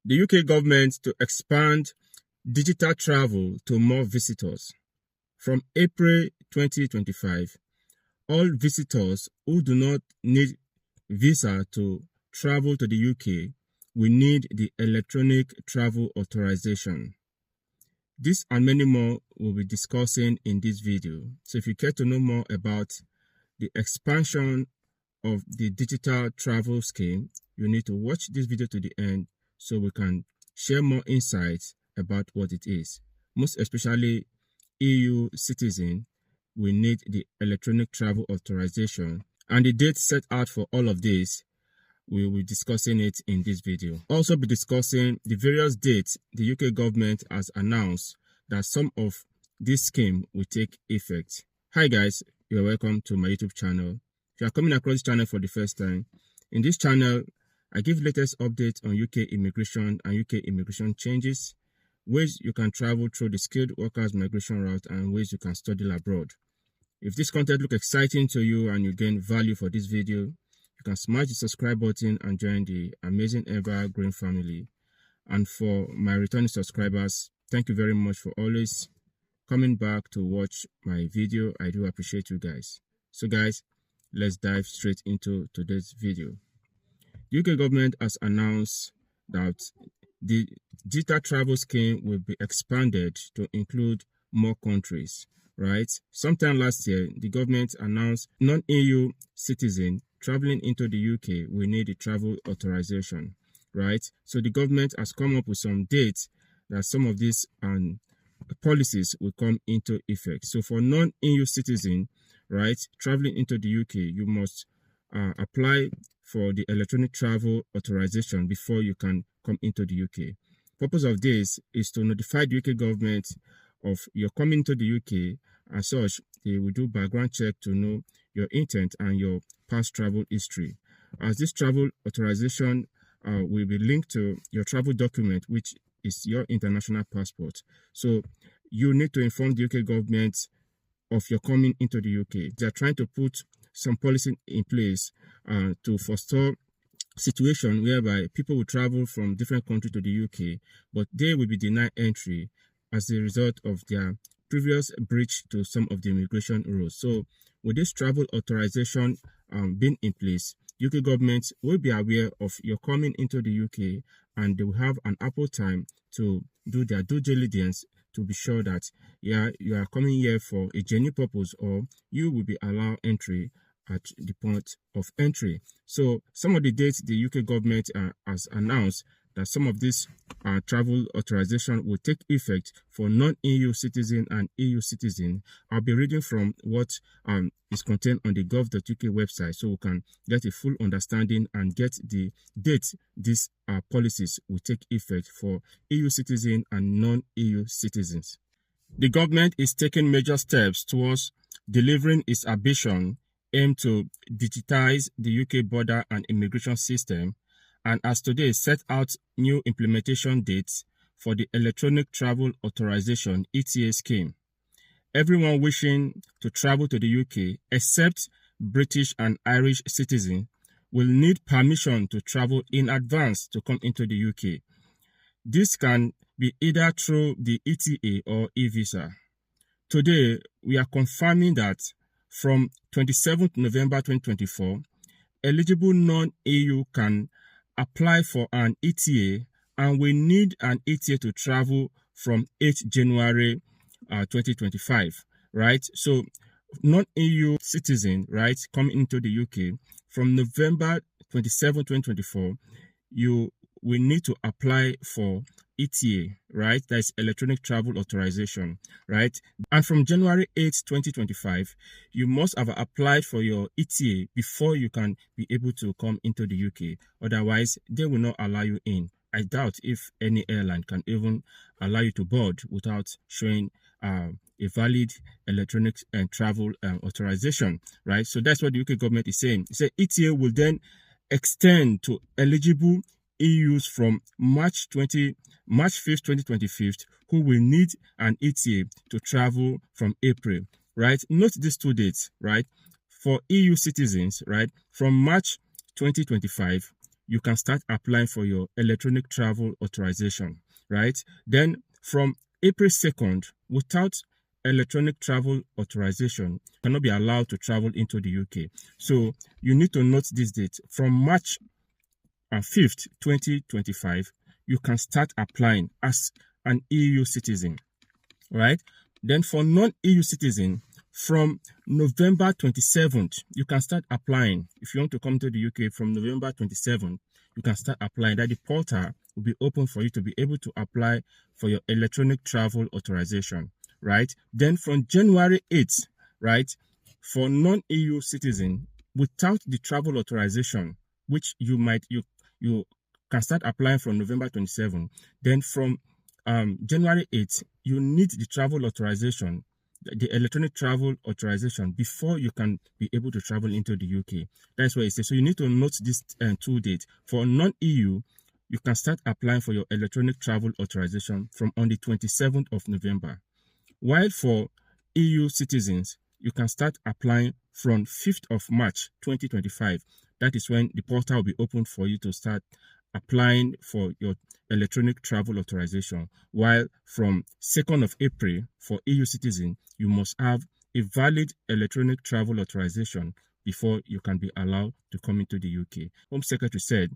The UK government to expand digital travel to more visitors. From April 2025, all visitors who do not need visa to travel to the UK will need the electronic travel authorization. This and many more we'll be discussing in this video. So if you care to know more about the expansion of the digital travel scheme, you need to watch this video to the end so we can share more insights about what it is. Most especially EU citizens will need the electronic travel authorization, and the date set out for all of this, we will be discussing it in this video. Also be discussing the various dates the UK government has announced that some of this scheme will take effect. Hi guys, you're welcome to my YouTube channel. If you are coming across this channel for the first time, in this channel I give latest updates on UK immigration and UK immigration changes, ways you can travel through the skilled workers migration route, and ways you can study abroad. If this content looks exciting to you and you gain value for this video, you can smash the subscribe button and join the amazing evergreen family. And for my returning subscribers, thank you very much for always coming back to watch my video. I do appreciate you guys. So guys, let's dive straight into today's video. The UK government has announced that the digital travel scheme will be expanded to include more countries, right? Sometime last year, the government announced non-EU citizens traveling into the UK will need a travel authorization, right? So the government has come up with some dates that some of these policies will come into effect. So for non-EU citizens, right, traveling into the UK, you must apply for the electronic travel authorization before you can come into the UK. Purpose of this is to notify the UK government of your coming to the UK. As such, they will do background check to know your intent and your past travel history. As this travel authorization will be linked to your travel document, which is your international passport. So you need to inform the UK government of your coming into the UK. They are trying to put some policy in place to forestall situation whereby people will travel from different countries to the UK, but they will be denied entry as a result of their previous breach to some of the immigration rules. So with this travel authorization being in place, UK government will be aware of your coming into the UK, and they will have an ample time to do their due diligence to be sure that you are coming here for a genuine purpose, or you will be allowed entry at the point of entry. So some of the dates the UK government has announced that some of this travel authorization will take effect for non-EU citizen and EU citizen. I'll be reading from what is contained on the gov.uk website so we can get a full understanding and get the dates these policies will take effect for EU citizens and non-EU citizens. The government is taking major steps towards delivering its ambition aimed to digitize the UK border and immigration system, and as today set out new implementation dates for the Electronic Travel Authorization (ETA) scheme. Everyone wishing to travel to the UK, except British and Irish citizens, will need permission to travel in advance to come into the UK. This can be either through the ETA or e-visa. Today, we are confirming that from 27th November 2024, eligible non-EU can apply for an ETA, and we need an ETA to travel from 8th January 2025, right? So non-EU citizen, right, coming into the UK from November 27, 2024, you will need to apply for ETA, right? That is electronic travel authorization, right? And from January 8, 2025, you must have applied for your ETA before you can be able to come into the UK. Otherwise, they will not allow you in. I doubt if any airline can even allow you to board without showing a valid electronic travel authorization, right? So that's what the UK government is saying. It said ETA will then extend to eligible EUs from March 5th, 2025, who will need an ETA to travel from April, right? Note these two dates, right? For EU citizens, right? From March 2025, you can start applying for your electronic travel authorization, right? Then from April 2nd, without electronic travel authorization, you cannot be allowed to travel into the UK. So you need to note this date. From March 5th, 2025, you can start applying as an EU citizen, right? Then for non-EU citizen, from November 27th, you can start applying. If you want to come to the UK from November 27th, you can start applying. That the portal will be open for you to be able to apply for your electronic travel authorization, right? Then from January 8th, right, for non-EU citizen, without the travel authorization, which you can start applying from November 27th. Then from January 8th, you need the travel authorization, the electronic travel authorization, before you can be able to travel into the UK. That's what it says. So you need to note this 2 dates. For non-EU, you can start applying for your electronic travel authorization from on the 27th of November. While for EU citizens, you can start applying from 5th of March 2025. That is when the portal will be open for you to start applying for your electronic travel authorization. While from 2nd of April, for EU citizen, you must have a valid electronic travel authorization before you can be allowed to come into the UK. Home Secretary said,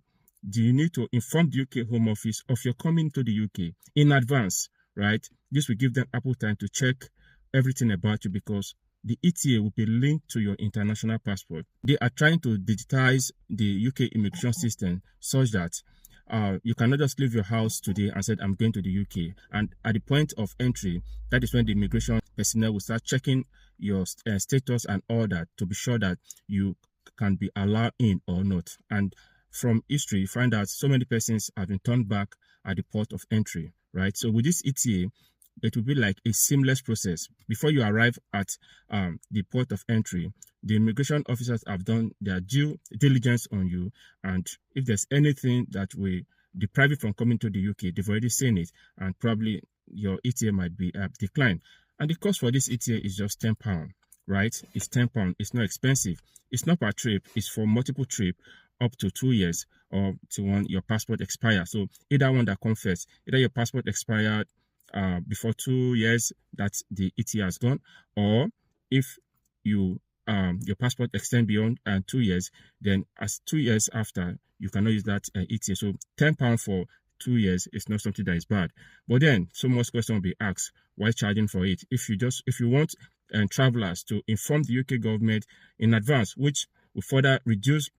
do you need to inform the UK Home Office of your coming to the UK in advance, right? This will give them ample time to check everything about you, because the ETA will be linked to your international passport. They are trying to digitize the UK immigration system such that you cannot just leave your house today and say, I'm going to the UK. And at the point of entry, that is when the immigration personnel will start checking your status and all that to be sure that you can be allowed in or not. And from history, you find out so many persons have been turned back at the port of entry, right? So with this ETA, it will be like a seamless process. Before you arrive at the port of entry, the immigration officers have done their due diligence on you, and if there's anything that will deprive you from coming to the UK, they've already seen it, and probably your ETA might be declined. And the cost for this ETA is just £10, right? It's £10. It's not expensive. It's not per trip. It's for multiple trips up to 2 years, or to when your passport expires. So either one that comes first, either your passport expired before 2 years that the ETA has gone, or if you your passport extend beyond 2 years, then as 2 years after, you cannot use that ETA. So £10 for 2 years is not something that is bad. But then so much question will be asked, why charging for it? If you want travelers to inform the UK government in advance, which will further reduce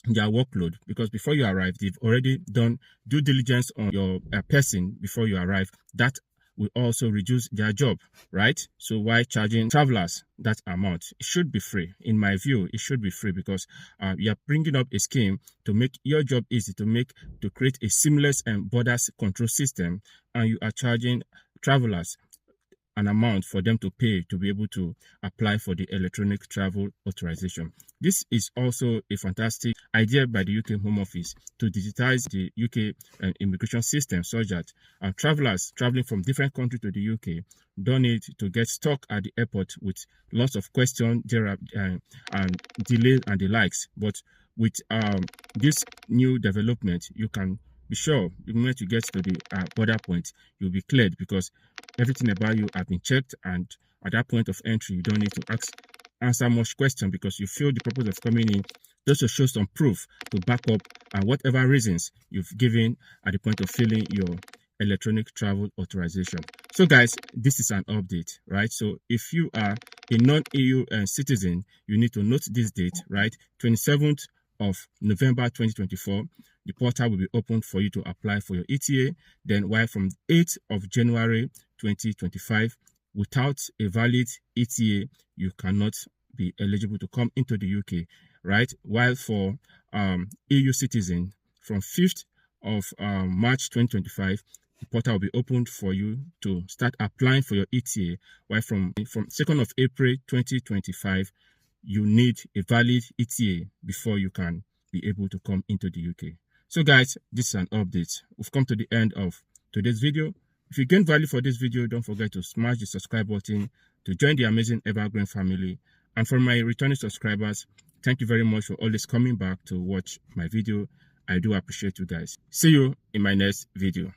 their workload, because before you arrive, they've already done due diligence on your person before you arrive. That will also reduce their job, right? So why charging travelers that amount? It should be free. In my view, it should be free, because you are bringing up a scheme to make your job easy, to create a seamless and borders control system, and you are charging travelers an amount for them to pay to be able to apply for the electronic travel authorization. This is also a fantastic idea by the UK Home Office to digitize the UK immigration system, such that travelers traveling from different countries to the UK don't need to get stuck at the airport with lots of questions and delays and the likes. But with this new development, you can be sure the moment you get to the border point, you'll be cleared, because everything about you have been checked, and at that point of entry, you don't need to answer much question, because you feel the purpose of coming in just to show some proof to back up and whatever reasons you've given at the point of filling your electronic travel authorization. So guys, this is an update, right? So if you are a non-EU citizen, you need to note this date, right? 27th of November 2024, the portal will be open for you to apply for your ETA. Then while from 8th of January 2025, without a valid ETA, you cannot be eligible to come into the UK, right? While for EU citizen, from 5th of March 2025, the portal will be opened for you to start applying for your ETA, while from 2nd of April 2025, you need a valid ETA before you can be able to come into the UK. So guys, this is an update. We've come to the end of today's video. If you gain value for this video, don't forget to smash the subscribe button to join the amazing Evergreen family. And for my returning subscribers, thank you very much for always coming back to watch my video. I do appreciate you guys. See you in my next video.